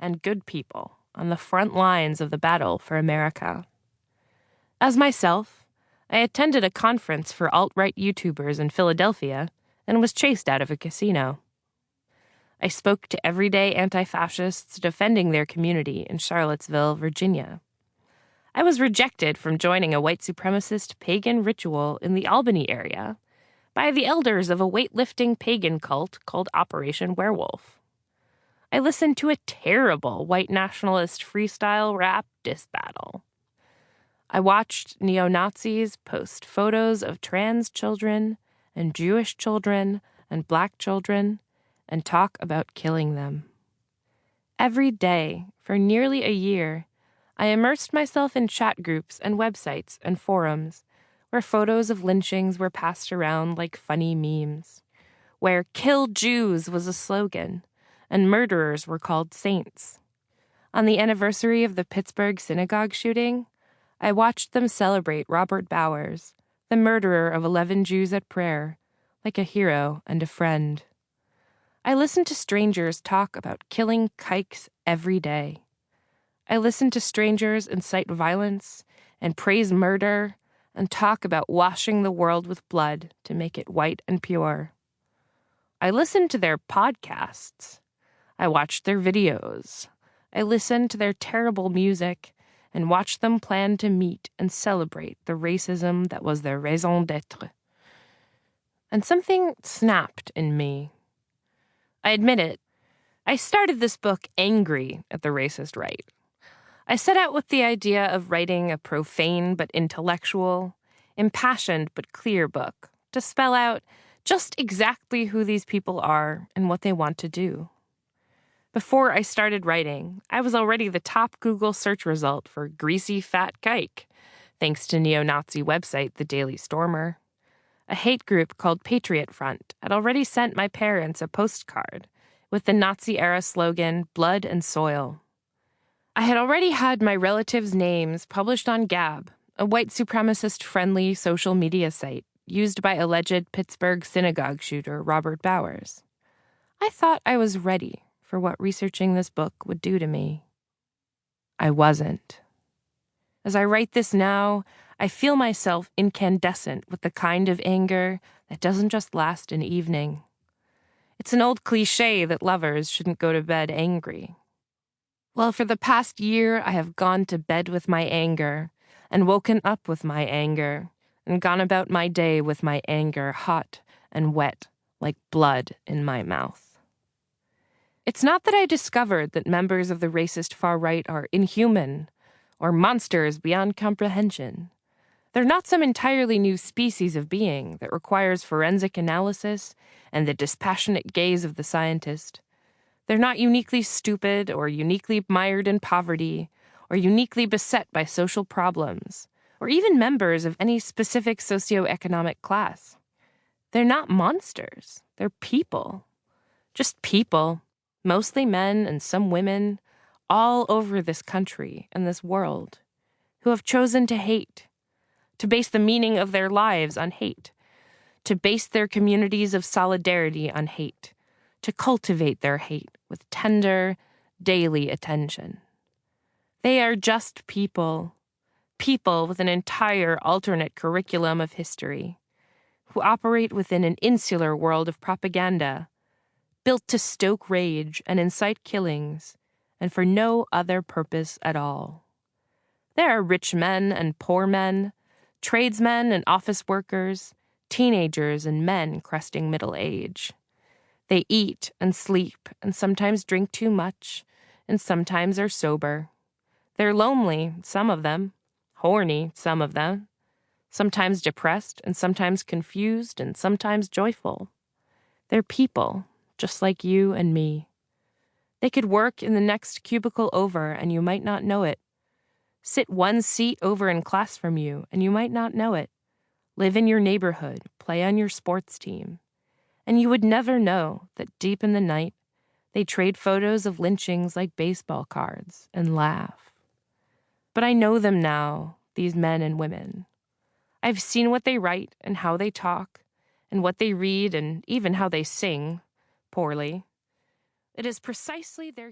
and good people on the front lines of the battle for America. As myself, I attended a conference for alt-right YouTubers in Philadelphia and was chased out of a casino. I spoke to everyday anti-fascists defending their community in Charlottesville, Virginia. I was rejected from joining a white supremacist pagan ritual in the Albany area by the elders of a weightlifting pagan cult called Operation Werewolf. I listened to a terrible white nationalist freestyle rap diss battle. I watched neo-Nazis post photos of trans children and Jewish children and black children and talk about killing them. Every day, for nearly a year, I immersed myself in chat groups and websites and forums where photos of lynchings were passed around like funny memes, where "Kill Jews" was a slogan, and murderers were called saints. On the anniversary of the Pittsburgh synagogue shooting, I watched them celebrate Robert Bowers, the murderer of 11 Jews at prayer, like a hero and a friend. I listened to strangers talk about killing kikes every day. I listened to strangers incite violence and praise murder and talk about washing the world with blood to make it white and pure. I listened to their podcasts. I watched their videos. I listened to their terrible music and watched them plan to meet and celebrate the racism that was their raison d'être. And something snapped in me. I admit it. I started this book angry at the racist right. I set out with the idea of writing a profane but intellectual, impassioned but clear book to spell out just exactly who these people are and what they want to do. Before I started writing, I was already the top Google search result for greasy fat kike, thanks to neo-Nazi website The Daily Stormer. A hate group called Patriot Front had already sent my parents a postcard with the Nazi-era slogan, "Blood and Soil." I had already had my relatives' names published on Gab, a white supremacist-friendly social media site used by alleged Pittsburgh synagogue shooter Robert Bowers. I thought I was ready for what researching this book would do to me. I wasn't. As I write this now, I feel myself incandescent with the kind of anger that doesn't just last an evening. It's an old cliché that lovers shouldn't go to bed angry. Well, for the past year, I have gone to bed with my anger, and woken up with my anger, and gone about my day with my anger hot and wet like blood in my mouth. It's not that I discovered that members of the racist far right are inhuman or monsters beyond comprehension. They're not some entirely new species of being that requires forensic analysis and the dispassionate gaze of the scientist. They're not uniquely stupid or uniquely mired in poverty or uniquely beset by social problems or even members of any specific socioeconomic class. They're not monsters. They're people. Just people, mostly men and some women, all over this country and this world, who have chosen to hate, to base the meaning of their lives on hate, to base their communities of solidarity on hate, to cultivate their hate with tender, daily attention. They are just people, people with an entire alternate curriculum of history, who operate within an insular world of propaganda, built to stoke rage and incite killings, and for no other purpose at all. There are rich men and poor men, tradesmen and office workers, teenagers and men cresting middle age. They eat and sleep and sometimes drink too much and sometimes are sober. They're lonely, some of them, horny, some of them, sometimes depressed and sometimes confused and sometimes joyful. They're people, just like you and me. They could work in the next cubicle over and you might not know it. Sit one seat over in class from you and you might not know it. Live in your neighborhood, play on your sports team. And you would never know that deep in the night, they trade photos of lynchings like baseball cards and laugh. But I know them now, these men and women. I've seen what they write and how they talk, and what they read and even how they sing, poorly. It is precisely their